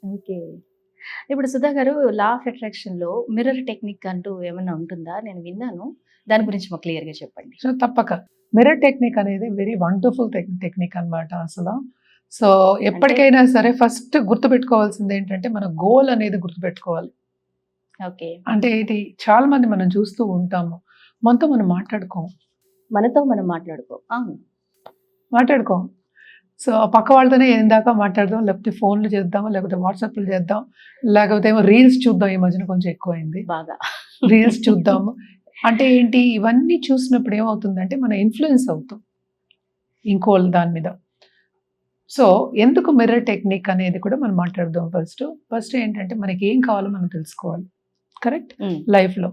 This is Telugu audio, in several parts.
ఓకే. ఇప్పుడు సుధా గారు లా ఆఫ్ అట్రాక్షన్‌లో మిర్రర్ టెక్నిక్ అంటూ ఏమన్నా ఉంటుందా? నేను విన్నాను. దాని గురించి మాకు క్లియర్‌గా చెప్పండి. సో తప్పక మిర్రర్ టెక్నిక్ అనేది వెరీ వండర్ఫుల్ టెక్నిక్ అన్నమాట అసలు. సో అంటే ఎప్పటికైనా సరే ఫస్ట్ గుర్తుపెట్టుకోవాల్సింది ఏంటంటే మన గోల్ అనేది గుర్తుపెట్టుకోవాలి. ఓకే. అంటే ఇది చాలా మంది మనం చూస్తూ ఉంటాము. మనతో మనం మాట్లాడుకోం. మనతో మనం అవును. మాట్లాడుకోం. సో ఆ పక్క వాళ్ళతోనే ఏందాక మాట్లాడదాం, లేకపోతే ఫోన్‌లు చేద్దాం, లేకపోతే వాట్సాప్‌లు చేద్దాం, లేకపోతే ఏమో రీల్స్ చూద్దాం. ఈ మధ్యన కొంచెం ఎక్కువైంది. బాగా. రీల్స్ చూద్దాము. అంటే ఏంటి ఇవన్నీ చూసినప్పుడు ఏమవుతుందంటే మనం ఇన్‌ఫ్లూయెన్స్ అవుతాం ఇంకోళ్ళ దాని మీద. సో ఎందుకు మిర్రర్ టెక్నిక్ అనేది కూడా మనం మాట్లాడదాం ఫస్ట్. ఫస్ట్ ఏంటంటే మనకి ఏం కావాలో మనం తెలుసుకోవాలి. కరెక్ట్? హ్మ్. లైఫ్‌లో.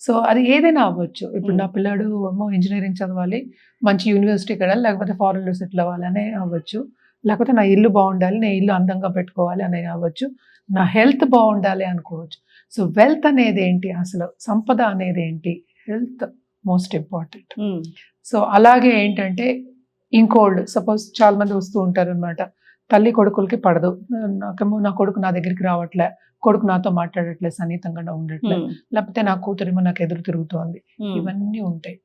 సో అది ఏదైనా అవ్వచ్చు. ఇప్పుడు నా హ్మ్. పిల్లాడు ఏమో ఇంజినీరింగ్ చదవాలి, మంచి యూనివర్సిటీకి వెళ్ళాలి, లేకపోతే ఫారెన్‌లో సెటిల్ అవ్వాలనే అవ్వచ్చు. లేకపోతే నా ఇల్లు బాగుండాలి, నేను ఇల్లు అందంగా పెట్టుకోవాలి అని అవ్వచ్చు. నా హెల్త్ బాగుండాలి అనుకోవచ్చు. సో వెల్త్ అనేది ఏంటి అసలు? సంపద అనేది ఏంటి? Health most important. హ్మ్. సో అలాగే ఏంటంటే ఇంకోళ్ళు సపోజ్ చాలా మంది వస్తూ ఉంటారనమాట. తల్లి కొడుకులకి పడదు. నాకేమో నా కొడుకు నా దగ్గరికి రావట్లే, కొడుకు నాతో మాట్లాడట్లే, సన్నిహితంగా ఉండట్లే, హ్మ్. లేకపోతే నా కూతురేమో నాకు ఎదురు తిరుగుతోంది. హ్మ్. ఇవన్నీ ఉంటాయి.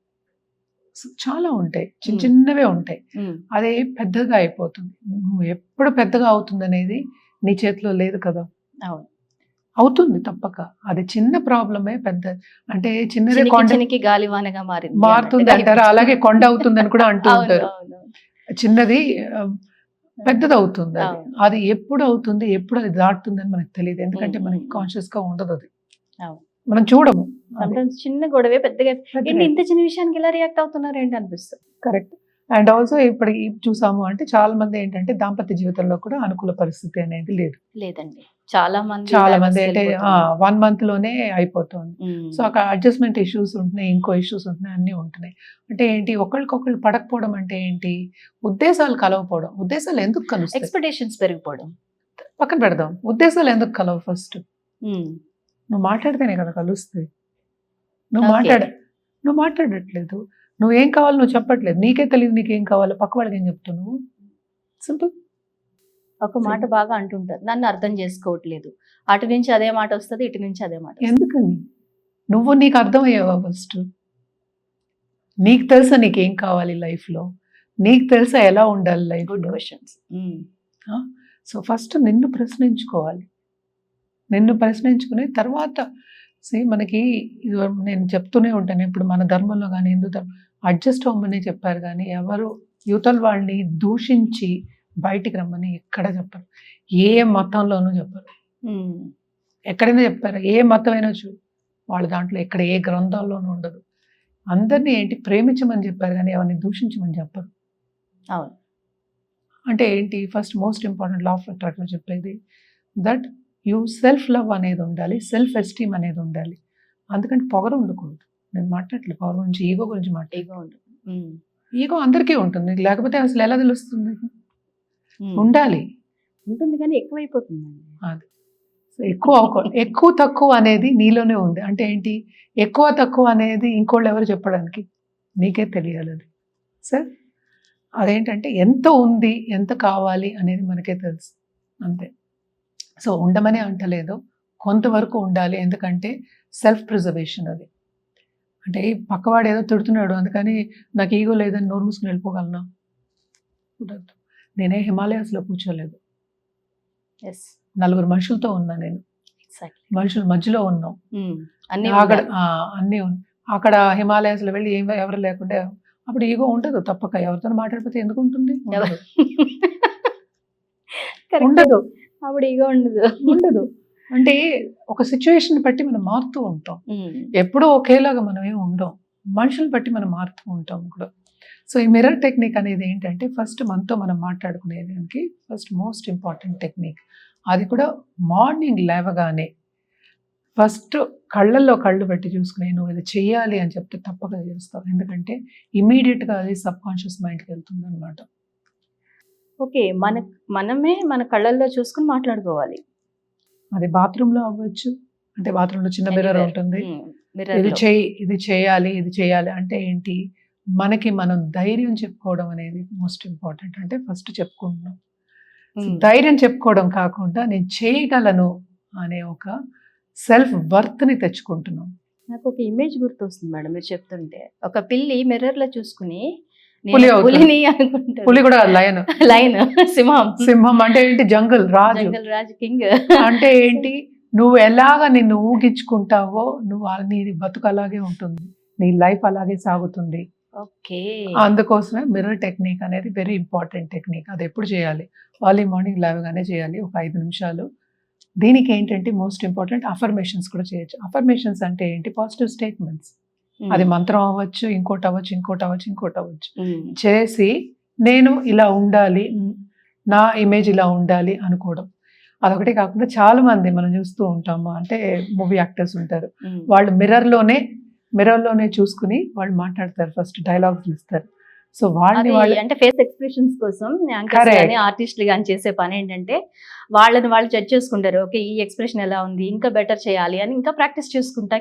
చాలా ఉంటాయి. చిన్న హ్మ్. చిన్నవే ఉంటాయి. హ్మ్. అదే పెద్దగా అయిపోతుంది. నువ్వు ఎప్పుడు పెద్దగా అవుతుందనేది నీ చేతిలో లేదు కదా! అవును. అవుతుంది తప్పక. అది చిన్న ప్రాబ్లమే పెద్ద అంటే చిన్నదే చినికి కొండ చినికి గాలివానగా మారింది మారుతుంది అన్నట్టుగా అంటారు. అయిపోతుంది. అలాగే కొండ అవుతుందని కూడా అంటూ అవును. ఉంటారు. అవును. చిన్నది పెద్దదవుతుంది అది. అవును. అది ఎప్పుడు అవుతుంది, ఎప్పుడు అది దాటుతుందని మనకు తెలీదు. హ్మ్. ఎందుకంటే హ్మ్. మనకి హ్మ్. కాన్షియస్‌గా ఉండదది. అవును. మనం చూడము. అది సమ్‌టైమ్స్ చిన్న గొడవే పెద్దగా ఏంటి పెద్దగా ఇంత చిన్న విషయానికి ఇలా రియాక్ట్ అవుతున్నారేంటి అనిపిస్తది. కరెక్ట్. అండ్ ఆల్సో ఇప్పుడు చూసాము అంటే చాలా మంది ఏంటంటే దాంపత్య జీవితంలో కూడా అనుకూల పరిస్థితి అనేది లేదు. లేదండి. చాలా మంది చాలా మంది అంటే డైవర్స్‌కెళ్ళిపోతున్నారు. 1 మంత్‌లోనే అయిపోతుంది. సో హ్మ్. అక్కడ అడ్జస్ట్‌మెంట్ ఇష్యూస్ ఉంటున్నాయి. ఇంకో ఇష్యూస్ ఉంటున్నాయి. అన్నీ ఉంటున్నాయి. అంటే ఏంటి ఒకళ్ళకొకళ్ళు పడకపోవడం అంటే ఏంటి? ఉద్దేశాలు కలవకపోవడం. ఉద్దేశాలు ఎందుకు కలుస్తాయి? ఎక్స్‌పెక్టేషన్స్ పెరిగిపోవడం. పక్కన పెడదాం. ఉద్దేశాలు ఎందుకు కలవు ఫస్ట్? హ్మ్. నువ్వు మాట్లాడితేనే కదా కలుస్తాయి. నువ్వు ఓకే. మాట్లాడ నువ్వు మాట్లాడట్లేదు. నువ్వేం కావాలో నువ్వు చెప్పట్లేదు. నీకే తెలీదు నీకేం కావాలో పక్క వాళ్ళకేం చెప్తావు నువ్వు? సింపుల్. ఒక మాట బాగా అంటుంటారు. నన్ను అర్థం చేసుకోవట్లేదు. అటు నుంచి అదే మాట వస్తది. ఇటు నుంచి అదే మాట వస్తది. ఎందుకని? నువ్వు నీకు అర్థమయ్యావా ఫస్ట్? నీకు తెలుసా నీకేం కావాలి లైఫ్‌లో? నీకు తెలుసా ఎలా ఉండాలి గుడ్ లైఫ్‌లో? క్వెషన్స్. హ్మ్. ఆ! సో ఫస్ట్ నిన్ను ప్రశ్నించుకోవాలి. నిన్ను ప్రశ్నించుకుని తర్వాత మనకి ఇది నేను చెప్తూనే ఉంటాను. ఇప్పుడు మన ధర్మంలో గాని, హిందూ ధర్మం అడ్జస్ట్ అవ్వమనే చెప్పారు గానీ, ఎవరు యువతల వాళ్ళని దూషించి బయటికి రమ్మని ఎక్కడ చెప్పరు. ఏ మతంలోనూ చెప్పరు. హ్మ్. ఎక్కడైనా చెప్తారా? ఏ మతమైనా వాళ్ళ దాంట్లో ఎక్కడ ఏ గ్రంథాల్లోనూ ఉండదు. అందరిని ఏంటి ప్రేమించమని చెప్పారు గానీ, ఎవరిని దూషించమని చెప్పరు. అవును. అంటే ఏంటి first most important law of attraction చెప్పేది దట్ యూ సెల్ఫ్ లవ్ అనేది ఉండాలి. సెల్ఫ్ ఎస్టీమ్ అనేది ఉండాలి. అందుకని పొగరు ఉండకూడదు. నేను మాట్లాడట్లేదు పొగరు గురించి, ఈగో గురించి ఈగో ఉండదు. హ్మ్. ఈగో అందరికీ ఉంటుంది. లేకపోతే అసలు ఎలా తెలుస్తుంది? హ్మ్. ఉండాలి. ఉంటుంది కానీ ఎక్కువైపోతుందండి. అది. సో ఎక్కువ తక్కువ అనేది నీలోనే ఉంది. అంటే ఏంటి? ఎక్కువ తక్కువ అనేది ఇంకోళ్ళు ఎవరు చెప్పడానికి? నీకే తెలియాలి అది. సార్ అదేంటంటే ఎంత ఉంది, ఎంత కావాలి అనేది మనకే తెలుసు. అంతే. సో ఉండమనే అంటలేదు. కొంతవరకు ఉండాలి. ఎందుకంటే సెల్ఫ్ ప్రిజర్వేషన్ అది. అంటే పక్కవాడు ఏదో తిడుతున్నాడు అందుకని నాకు ఈగో లేదని నోరు మూసుకొని వెళ్ళిపోగలనా? కుదరదు. నేనే హిమాలయాస్‌లో కూర్చోలేదు. యెస్. నలుగురు మనుషులతో ఉన్నా నేను. ఎగ్జాక్ట్‌లీ. మనుషుల మధ్యలో ఉన్నాం. హ్మ్. అన్నీ అక్కడ ఉండాలి. అన్నీ అక్కడ హిమాలయాస్‌లో వెళ్ళి ఎవరు లేకుండా అప్పుడు ఈగో ఉండదు తప్పక. ఎవరితోని మాట్లాడకపోతే ఎందుకుంటుంది? ఉండదు. కరెక్టే. ఉండదు. అప్పుడు ఈగో ఉండదు. ఉండదు. అంటే ఒక సిట్యుయేషన్ బట్టి మనం మారుతూ ఉంటాం. హ్మ్. ఎప్పుడూ ఒకేలాగా మనం ఏమి ఉండం. మనుషుల్ని బట్టి మనం మారుతూ ఉంటాం కూడా. సో ఈ మిర్రర్ టెక్నిక్ అనేది ఏంటంటే ఫస్ట్ మనతో మనం మాట్లాడుకునేదానికి ఫస్ట్ మోస్ట్ ఇంపార్టెంట్ టెక్నిక్. అది కూడా మార్నింగ్ లేవగానే ఫస్ట్ కళ్ళల్లో కళ్ళు పెట్టి చూసుకుని నువ్వు ఇది చెయ్యాలి అని చెప్తే తప్పక చేస్తావు. ఎందుకంటే ఇమ్మీడియేట్‌గా అది సబ్‌కాన్షియస్ మైండ్‌కి వెళ్తుందనమాట. ఓకే. మనమే మన కళ్ళల్లో చూసుకొని మాట్లాడుకోవాలి. అది బాత్రూమ్‌లో అవ్వచ్చు. అంటే బాత్రూమ్‌లో చిన్న మిర్రర్ ఎనీవేర్. ఉంటుంది. హ్మ్. ఇది మిర్రర్‌లో. చెయ్యి, ఇది చేయాలి, ఇది చేయాలి అంటే ఏంటి? మనకి మనం ధైర్యం చెప్పుకోవడం అనేది మోస్ట్ ఇంపార్టెంట్. అంటే ఫస్ట్ చెప్పుకుంటున్నాం. ధైర్యం చెప్పుకోవడం కాకుండా నేను చేయగలను అనే ఒక సెల్ఫ్ వర్త్ని తెచ్చుకుంటున్నాం. నాకు ఒక ఇమేజ్ గుర్తొస్తుంది మేడం మీరు చెప్తుంటే. ఒక పిల్లి మిర్రర్ లో చూసుకుని పులి అవుతుంది. పులిని అనుకుంటాను. పులి కూడా లయన్. లైన్ సింహం. సింహం అంటే ఏంటి? జంగల్ రాజు. జంగల్ రాజ్ కింగ్. అంటే ఏంటి? నువ్వు ఎలాగ నిన్ను ఊగించుకుంటావో నువ్వు నీ బతుకు అలాగే ఉంటుంది, నీ లైఫ్ అలాగే సాగుతుంది. ఓకే. అందుకోసమే మిర్రర్ టెక్నిక్ అనేది వెరీ ఇంపార్టెంట్ టెక్నిక్. అది ఎప్పుడు చేయాలి? ఎర్లీ మార్నింగ్ లేవగానే చేయాలి, ఒక 5 నిమిషాలు. దీనికి ఏంటంటే మోస్ట్ ఇంపార్టెంట్ అఫర్మేషన్స్ కూడా చేయొచ్చు. అఫర్మేషన్స్ అంటే ఏంటి? Positive statements. అది మంత్రం అవ్వచ్చు, ఇంకోటి అవ్వచ్చు. చేసి నేను ఇలా ఉండాలి, నా ఇమేజ్ ఇలా ఉండాలి అనుకోవడం. అదొకటే కాకుండా చాలా మంది మనం చూస్తూ ఉంటాము, అంటే మూవీ యాక్టర్స్ ఉంటారు, వాళ్ళు మిర్రర్లోనే చూసుకుని వాళ్ళు మాట్లాడతారు, ఫస్ట్ డైలాగ్స్ ఇస్తారు. సో వాళ్ళు అంటే ఫేస్ ఎక్స్ప్రెషన్స్ కోసం ఆర్టిస్టులు కానీ చేసే పని ఏంటంటే వాళ్ళని వాళ్ళు జడ్జ్ చేసుకుంటారు. ఓకే, ఈ ఎక్స్ప్రెషన్ ఎలా ఉంది, ఇంకా బెటర్ చేయాలి అని ఇంకా ప్రాక్టీస్ చేసుకుంటా.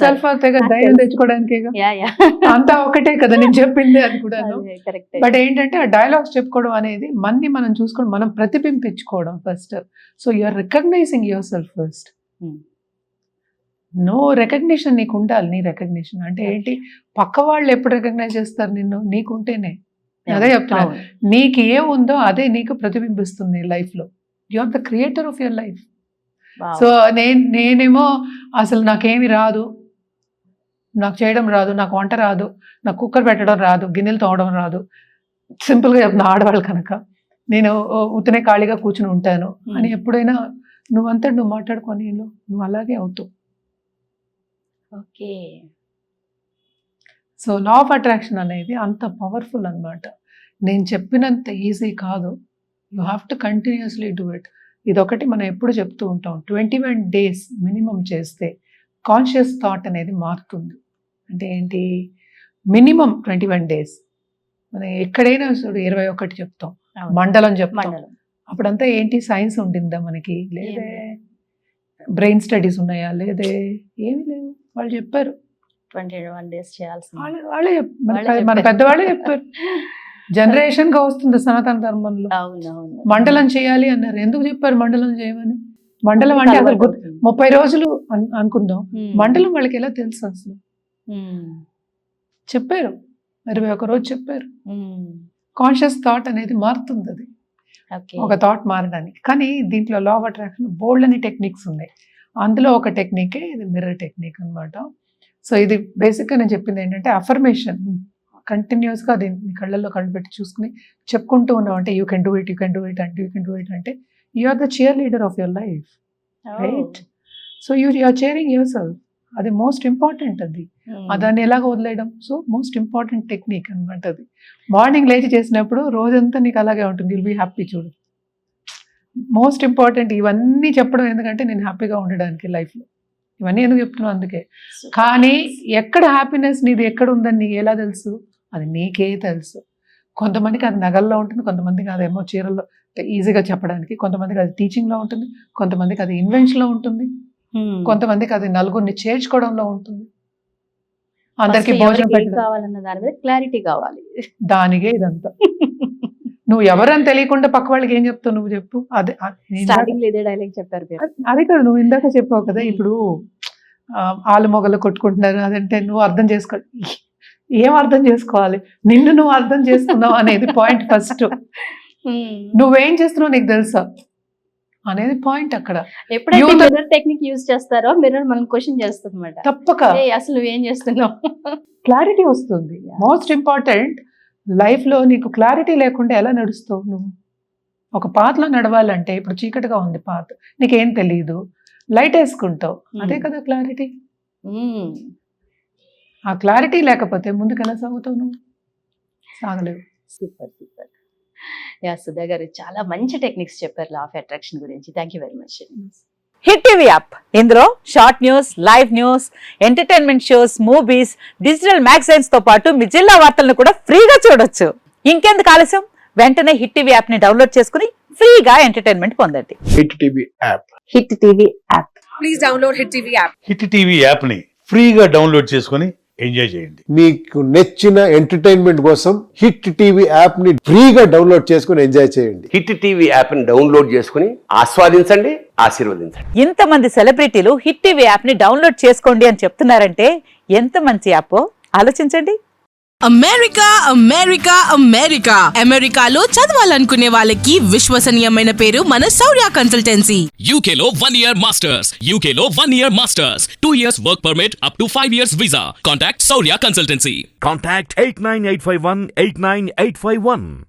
సెల్ఫ్ ధైర్యం తెచ్చుకోవడానికి అంతా ఒకటే కదా నేను చెప్పింది, అది కూడా. బట్ ఏంటంటే ఆ డైలాగ్స్ చెప్పుకోవడం అనేది మనం చూసుకోవడం, మనం ప్రతిబింబించుకోవడం first. So you are recognizing yourself first. No recognition నీకు ఉండాలి. నీ రికగ్నిషన్ అంటే ఏంటి? పక్క వాళ్ళు ఎప్పుడు రికగ్నైజ్ చేస్తారు నిన్ను? నీకుంటేనే. అదే చెప్తున్నా, నీకు ఏముందో అదే నీకు ప్రతిబింబిస్తుంది లైఫ్లో. You are the creator of your life. So నేనేమో అసలు నాకేమి రాదు, నాకు చేయడం రాదు, నాకు వంట రాదు, నాకు కుక్కర్ పెట్టడం రాదు, గిన్నెలు తోవడం రాదు, సింపుల్గా చెప్తున్నా ఆడవాళ్ళు కనుక, నేను ఉత్తనే ఖాళీగా కూర్చుని ఉంటాను అని ఎప్పుడైనా నువ్వు మాట్లాడుకొని నువ్వు అలాగే అవుతావు. Okay. So law of attraction అనేది అంత పవర్ఫుల్ అన్నమాట. నేను చెప్పినంత ఈజీ కాదు. You have to continuously do it. ఇదొకటి మనం ఎప్పుడు చెప్తూ ఉంటాం, 21 days మినిమం చేస్తే కాన్షియస్ థాట్ అనేది మారుతుంది. అంటే ఏంటి? Minimum 21 days. మనం ఎక్కడైనా 21 చెప్తాం, మండలం చెప్తాం. అప్పుడంతా ఏంటి? సైన్స్ ఉండిందా మనకి? లేదే. బ్రెయిన్ స్టడీస్ ఉన్నాయా? లేదే. ఏమి లేవు. వాళ్ళు చెప్పారు 21 days చేయాల్సింది. వాళ్ళే మన పెద్దవాళ్ళే చెప్పారు. జనరేషన్ గా వస్తుంది సనాతన ధర్మంలో. మండలం చేయాలి అన్నారు. ఎందుకు చెప్పారు మండలం చేయమని? మండలం అంటే అసలు 30 రోజులు అనుకుందాం. మండలం వాళ్ళకి ఎలా తెలుసు అసలు? చెప్పారు, 21 రోజు చెప్పారు. కాన్షియస్ థాట్ అనేది మారుతుంది, అది ఒక థాట్ మారడానికి. కానీ దీంట్లో లా ఆఫ్ అట్రాక్షన్ బోల్డ్ అని టెక్నిక్స్ ఉన్నాయి. అందులో ఒక టెక్నికే ఇది మిర్రర్ టెక్నిక్ అన్నమాట. సో ఇది బేసిక్గా నేను చెప్పింది ఏంటంటే అఫర్మేషన్ కంటిన్యూస్గా అది మీ కళ్ళల్లో కళ్ళు పెట్టి చూసుకుని చెప్పుకుంటూ ఉన్నాం అంటే యూ కెన్ డూ ఇట్ అంటే you are the cheerleader of your life, right? So you are cheering yourself. అది మోస్ట్ ఇంపార్టెంట్. అది దాన్ని ఎలాగ వదిలేయడం? సో మోస్ట్ ఇంపార్టెంట్ టెక్నిక్ అనమాట అది. మార్నింగ్ లేచి చేసినప్పుడు రోజంతా నీకు అలాగే ఉంటుంది, విల్ బీ హ్యాపీ. చూడు, మోస్ట్ ఇంపార్టెంట్ ఇవన్నీ చెప్పడం ఎందుకంటే నేను హ్యాపీగా ఉండడానికి లైఫ్లో. ఇవన్నీ ఎందుకు చెప్తున్నావు? అందుకే. కానీ ఎక్కడ హ్యాపీనెస్ నీది ఎక్కడ ఉందని నీకు ఎలా తెలుసు? అది నీకే తెలుసు. కొంతమందికి అది నగల్లో ఉంటుంది, కొంతమందికి అదేమో చీరల్లో ఈజీగా చెప్పడానికి, కొంతమందికి అది టీచింగ్లో ఉంటుంది, కొంతమందికి అది ఇన్వెన్షన్లో ఉంటుంది, కొంతమందికి అది నలుగురిని చేర్చుకోవడంలో ఉంటుంది, అందరికి భోజనం కావాలన్న దాని మీద క్లారిటీ కావాలి. దానికే ఇదంతా. నువ్వు ఎవరని తెలియకుండా పక్క వాళ్ళకి ఏం చెప్తావు? నువ్వు చెప్పు. అదే డైలాగ్ చెప్పారు. అదే కదా నువ్వు ఇందాక చెప్పావు కదా, ఇప్పుడు ఆలు మొగలు కొట్టుకుంటున్నారు అదంటే నువ్వు అర్థం చేసుకో. ఏం అర్థం చేసుకోవాలి? నిన్ను నువ్వు అర్థం చేసుకున్నావు అనేది పాయింట్ ఫస్ట్. నువ్వేం చేస్తున్నావు నీకు తెలుసా అనేది పాయింట్ అక్కడ. ఎప్పుడైతే మిర్రర్ టెక్నిక్ యూజ్ చేస్తారో మిర్రర్ మనం క్వశ్చన్ చేస్తుంది అన్నమాట. తప్పక అసలు నువ్వేం చేస్తున్నావు క్లారిటీ వస్తుంది. మోస్ట్ ఇంపార్టెంట్, లైఫ్లో నీకు క్లారిటీ లేకుండా ఎలా నడుస్తావు నువ్వు? ఒక పాత్లో నడవాలంటే ఇప్పుడు చీకటిగా ఉంది పాత్, నీకేం తెలియదు, లైట్ వేసుకుంటావు, అదే కదా క్లారిటీ. ఆ క్లారిటీ లేకపోతే ముందుకు ఎలా సాగుతావు? నువ్వు సాగలేవు. సూపర్. సుధా గారు చాలా మంచి టెక్నిక్స్ చెప్పారు లా ఆఫ్ అట్రాక్షన్ గురించి. Thank you very much. Hit TV app, ఇందులో short news, live news, entertainment shows, movies, digital magazines తో పాటు మీ జిల్లా వార్తలను కూడా ఫ్రీగా చూడొచ్చు. ఇంకెందుకు ఆలస్యం? వెంటనే హిట్ టీవీ యాప్ ని డౌన్లోడ్ చేసుకుని ఫ్రీగా ఎంటర్టైన్మెంట్ పొందండి. Hit TV app. Hit TV app. Please download hit TV app. Hit TV app ని ఫ్రీగా డౌన్లోడ్ చేసుకొని ఎంజాయ్ చేయండి. మీకు నచ్చిన ఎంటర్టైన్మెంట్ కోసం హిట్ టీవీ యాప్ ని ఫ్రీగా డౌన్లోడ్ చేసుకుని ఎంజాయ్ చేయండి. హిట్ టీవీ యాప్ని డౌన్లోడ్ చేసుకుని ఆస్వాదించండి, ఆశీర్వదించండి. ఇంతమంది సెలబ్రిటీలు హిట్ టీవీ యాప్ ని డౌన్లోడ్ చేసుకోండి అని చెప్తున్నారంటే ఎంత మంచి యాప్ ఆలోచించండి. అమెరికా అమెరికా అమెరికా అమెరికాలో చదవాలనుకునే వాళ్ళకి విశ్వసనీయమైన పేరు మన శౌర్య consultancy. UK Law 1 Year Masters. UK Law 1 Year Masters. 2 years work permit up to 5 years visa. Contact Saurya Consultancy. Contact 89851 89851.